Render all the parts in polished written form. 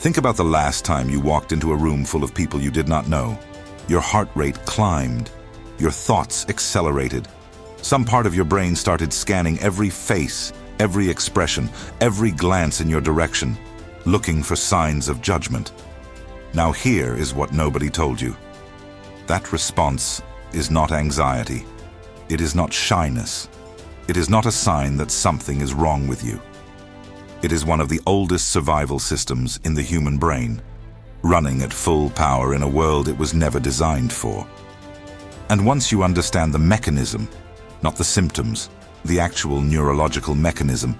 Think about the last time you walked into a room full of people you did not know. Your heart rate climbed. Your thoughts accelerated. Some part of your brain started scanning every face, every expression, every glance in your direction, looking for signs of judgment. Now here is what nobody told you. That response is not anxiety. It is not shyness. It is not a sign that something is wrong with you. It is one of the oldest survival systems in the human brain, running at full power in a world it was never designed for. And once you understand the mechanism, not the symptoms, the actual neurological mechanism,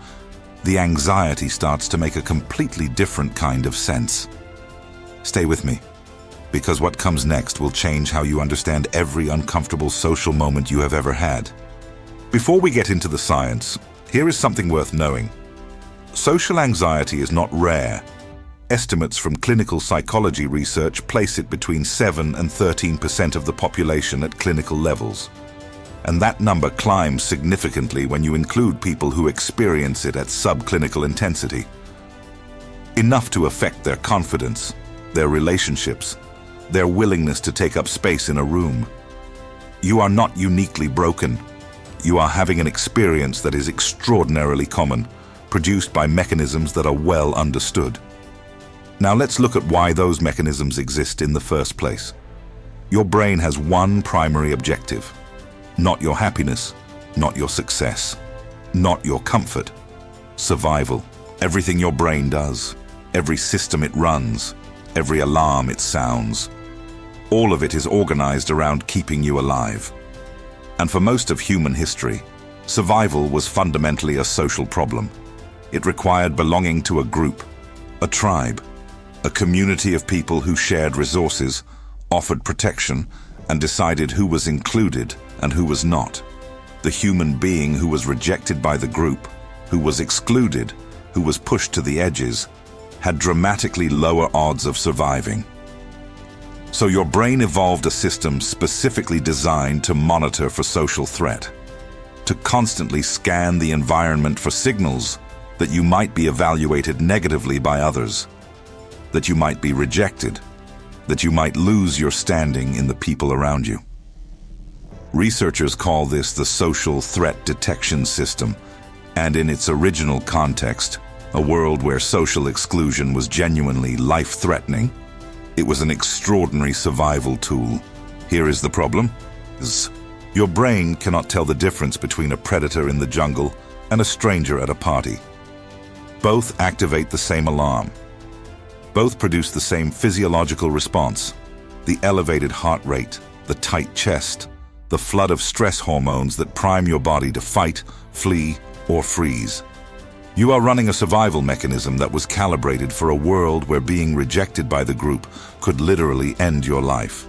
the anxiety starts to make a completely different kind of sense. Stay with me, because what comes next will change how you understand every uncomfortable social moment you have ever had. Before we get into the science, here is something worth knowing. Social anxiety is not rare. Estimates from clinical psychology research place it between 7 and 13% of the population at clinical levels. And that number climbs significantly when you include people who experience it at subclinical intensity. Enough to affect their confidence, their relationships, their willingness to take up space in a room. You are not uniquely broken. You are having an experience that is extraordinarily common, produced by mechanisms that are well understood. Now let's look at why those mechanisms exist in the first place. Your brain has one primary objective. Not your happiness, not your success, not your comfort. Survival. Everything your brain does, every system it runs, every alarm it sounds, all of it is organized around keeping you alive. And for most of human history, survival was fundamentally a social problem. It required belonging to a group, a tribe, a community of people who shared resources, offered protection, and decided who was included and who was not. The human being who was rejected by the group, who was excluded, who was pushed to the edges, had dramatically lower odds of surviving. So your brain evolved a system specifically designed to monitor for social threat, to constantly scan the environment for signals that you might be evaluated negatively by others, that you might be rejected, that you might lose your standing in the people around you. Researchers call this the social threat detection system, and in its original context, a world where social exclusion was genuinely life-threatening, it was an extraordinary survival tool. Here is the problem. Your brain cannot tell the difference between a predator in the jungle and a stranger at a party. Both activate the same alarm. Both produce the same physiological response: the elevated heart rate, the tight chest, the flood of stress hormones that prime your body to fight, flee, or freeze. You are running a survival mechanism that was calibrated for a world where being rejected by the group could literally end your life.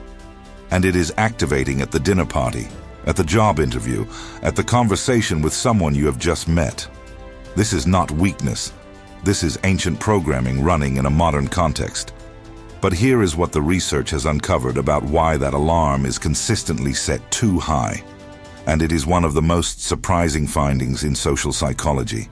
And it is activating at the dinner party, at the job interview, at the conversation with someone you have just met. This is not weakness. This is ancient programming running in a modern context. But here is what the research has uncovered about why that alarm is consistently set too high. And it is one of the most surprising findings in social psychology.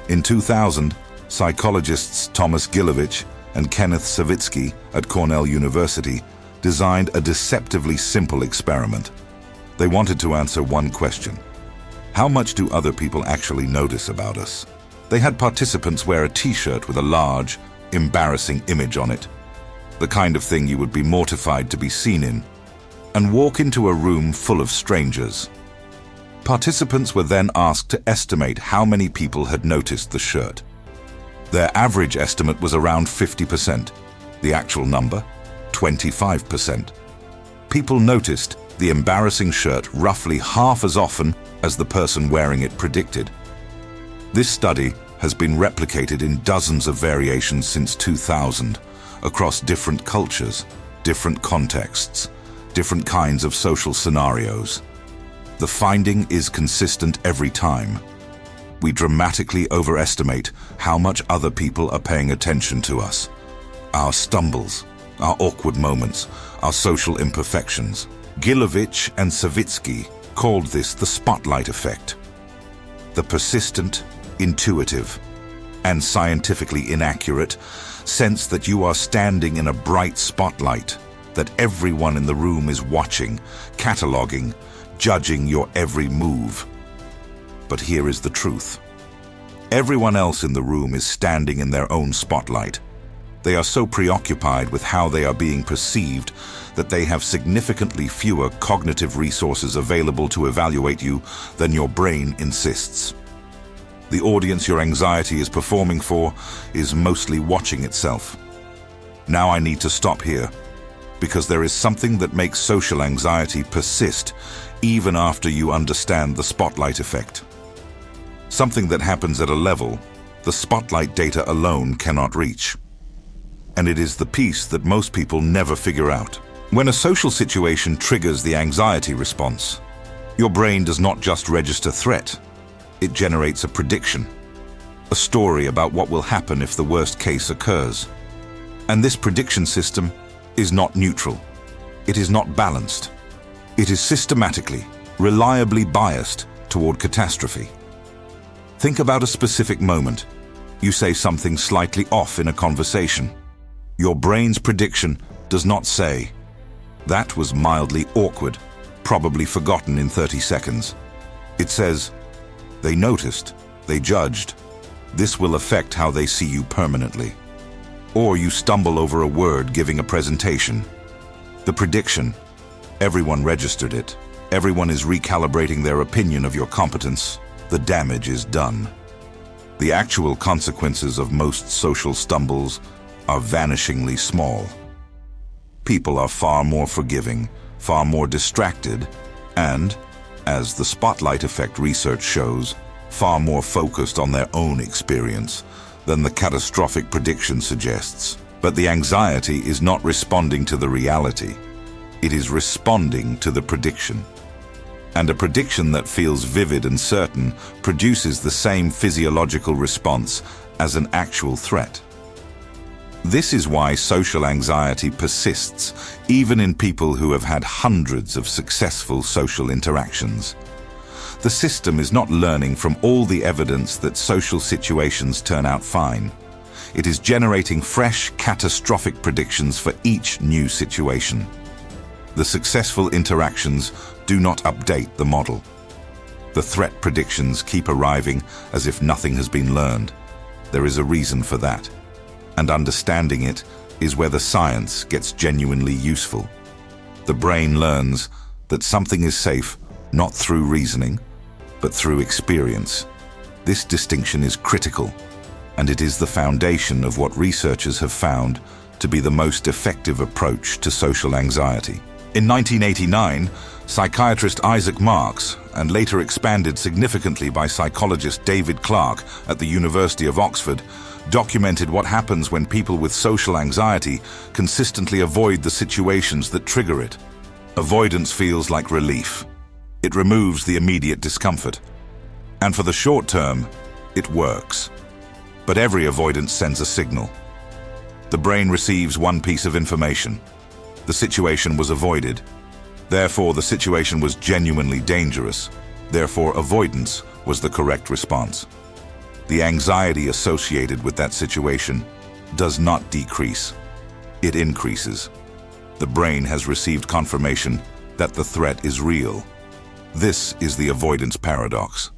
In 2000, psychologists Thomas Gilovich and Kenneth Savitsky at Cornell University designed a deceptively simple experiment. They wanted to answer one question: how much do other people actually notice about us? They had participants wear a t-shirt with a large, embarrassing image on it, the kind of thing you would be mortified to be seen in, and walk into a room full of strangers. Participants were then asked to estimate how many people had noticed the shirt. Their average estimate was around 50%. The actual number, 25%. People noticed the embarrassing shirt roughly half as often as the person wearing it predicted. This study has been replicated in dozens of variations since 2000, across different cultures, different contexts, different kinds of social scenarios. The finding is consistent every time. We dramatically overestimate how much other people are paying attention to us. Our stumbles, our awkward moments, our social imperfections. Gilovich and Savitsky called this the spotlight effect. The persistent, intuitive, and scientifically inaccurate, Sense that you are standing in a bright spotlight, that everyone in the room is watching, cataloging, judging your every move. But here is the truth. Everyone else in the room is standing in their own spotlight. They are so preoccupied with how they are being perceived that they have significantly fewer cognitive resources available to evaluate you than your brain insists. The audience your anxiety is performing for is mostly watching itself. Now I need to stop here, because there is something that makes social anxiety persist even after you understand the spotlight effect. Something that happens at a level the spotlight data alone cannot reach. And it is the piece that most people never figure out. When a social situation triggers the anxiety response, your brain does not just register threat, it generates a prediction, a story about what will happen if the worst case occurs. And this prediction system is not neutral. It is not balanced. It is systematically, reliably biased toward catastrophe. Think about a specific moment. You say something slightly off in a conversation. Your brain's prediction does not say, "That was mildly awkward, probably forgotten in 30 seconds." It says, "They noticed, they judged. This will affect how they see you permanently." Or you stumble over a word giving a presentation. The prediction, everyone registered it. Everyone is recalibrating their opinion of your competence. The damage is done. The actual consequences of most social stumbles are vanishingly small. People are far more forgiving, far more distracted, and, as the spotlight effect research shows, far more focused on their own experience than the catastrophic prediction suggests. But the anxiety is not responding to the reality. It is responding to the prediction. And a prediction that feels vivid and certain produces the same physiological response as an actual threat. This is why social anxiety persists, even in people who have had hundreds of successful social interactions. The system is not learning from all the evidence that social situations turn out fine. It is generating fresh, catastrophic predictions for each new situation. The successful interactions do not update the model. The threat predictions keep arriving as if nothing has been learned. There is a reason for that. And understanding it is where the science gets genuinely useful. The brain learns that something is safe not through reasoning, but through experience. This distinction is critical, and it is the foundation of what researchers have found to be the most effective approach to social anxiety. In 1989, psychiatrist Isaac Marks, and later expanded significantly by psychologist David Clarke at the University of Oxford, documented what happens when people with social anxiety consistently avoid the situations that trigger it. Avoidance feels like relief. It removes the immediate discomfort. And for the short term, it works. But every avoidance sends a signal. The brain receives one piece of information. The situation was avoided. Therefore, the situation was genuinely dangerous. Therefore, avoidance was the correct response. The anxiety associated with that situation does not decrease. It increases. The brain has received confirmation that the threat is real. This is the avoidance paradox.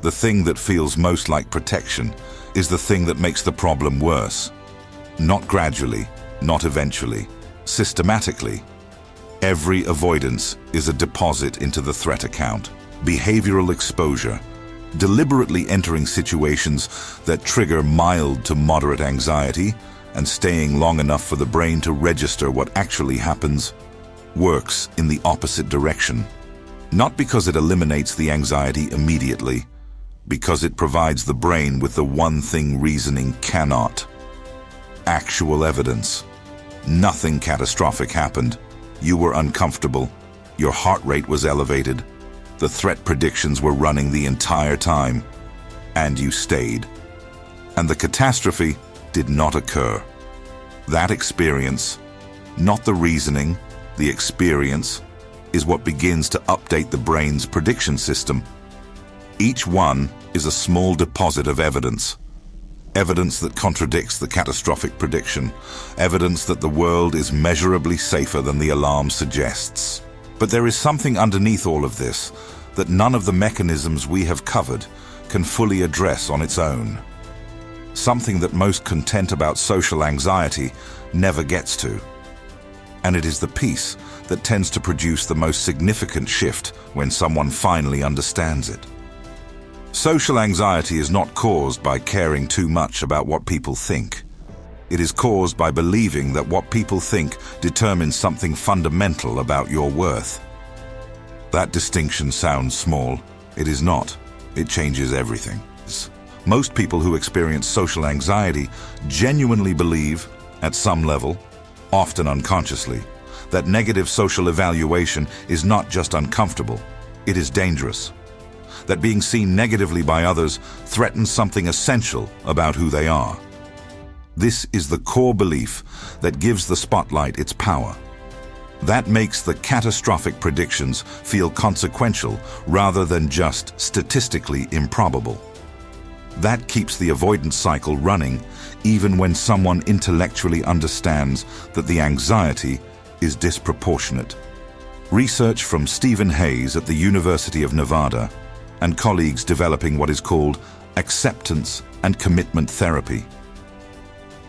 The thing that feels most like protection is the thing that makes the problem worse. Not gradually, not eventually, systematically. Every avoidance is a deposit into the threat account. Behavioral exposure, deliberately entering situations that trigger mild to moderate anxiety and staying long enough for the brain to register what actually happens, works in the opposite direction. Not because it eliminates the anxiety immediately, because it provides the brain with the one thing reasoning cannot: actual evidence. Nothing catastrophic happened. You were uncomfortable. Your heart rate was elevated. The threat predictions were running the entire time. And you stayed. And the catastrophe did not occur. That experience, not the reasoning, the experience, is what begins to update the brain's prediction system. Each one is a small deposit of evidence. Evidence that contradicts the catastrophic prediction. Evidence that the world is measurably safer than the alarm suggests. But there is something underneath all of this that none of the mechanisms we have covered can fully address on its own. Something that most content about social anxiety never gets to. And it is the piece that tends to produce the most significant shift when someone finally understands it. Social anxiety is not caused by caring too much about what people think. It is caused by believing that what people think determines something fundamental about your worth. That distinction sounds small. It is not. It changes everything. Most people who experience social anxiety genuinely believe, at some level, often unconsciously, that negative social evaluation is not just uncomfortable, it is dangerous. That being seen negatively by others threatens something essential about who they are. This is the core belief that gives the spotlight its power. That makes the catastrophic predictions feel consequential rather than just statistically improbable. That keeps the avoidance cycle running even when someone intellectually understands that the anxiety is disproportionate. Research from Stephen Hayes at the University of Nevada and colleagues developing what is called acceptance and commitment therapy.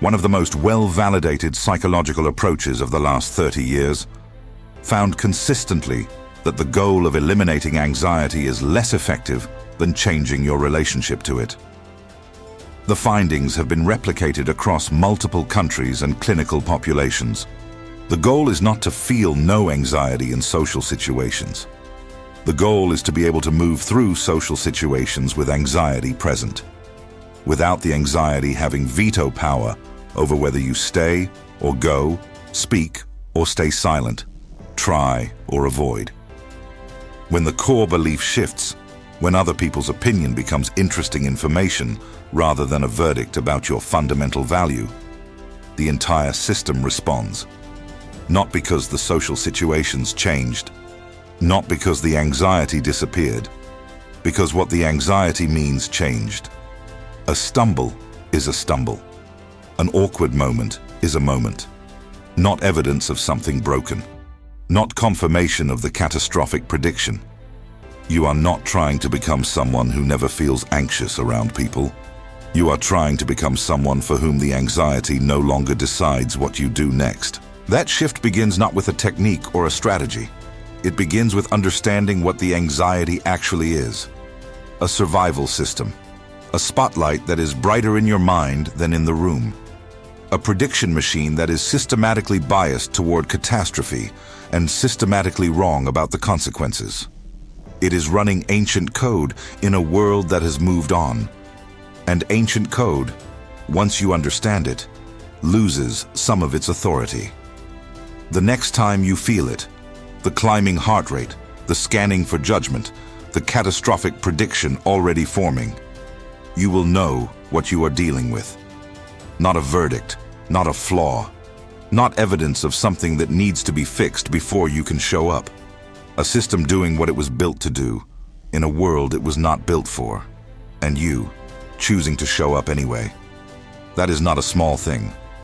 One of the most well-validated psychological approaches of the last 30 years, found consistently that the goal of eliminating anxiety is less effective than changing your relationship to it. The findings have been replicated across multiple countries and clinical populations. The goal is not to feel no anxiety in social situations. The goal is to be able to move through social situations with anxiety present, without the anxiety having veto power over whether you stay or go, speak or stay silent, try or avoid. When the core belief shifts, when other people's opinion becomes interesting information rather than a verdict about your fundamental value, the entire system responds. Not because the social situations changed, not because the anxiety disappeared, because what the anxiety means changed. A stumble is a stumble. An awkward moment is a moment. Not evidence of something broken. Not confirmation of the catastrophic prediction. You are not trying to become someone who never feels anxious around people. You are trying to become someone for whom the anxiety no longer decides what you do next. That shift begins not with a technique or a strategy. It begins with understanding what the anxiety actually is. A survival system. A spotlight that is brighter in your mind than in the room. A prediction machine that is systematically biased toward catastrophe and systematically wrong about the consequences. It is running ancient code in a world that has moved on. And ancient code, once you understand it, loses some of its authority. The next time you feel it, the climbing heart rate, the scanning for judgment, the catastrophic prediction already forming, you will know what you are dealing with. Not a verdict, not a flaw, not evidence of something that needs to be fixed before you can show up. A system doing what it was built to do, in a world it was not built for, and you choosing to show up anyway. That is not a small thing.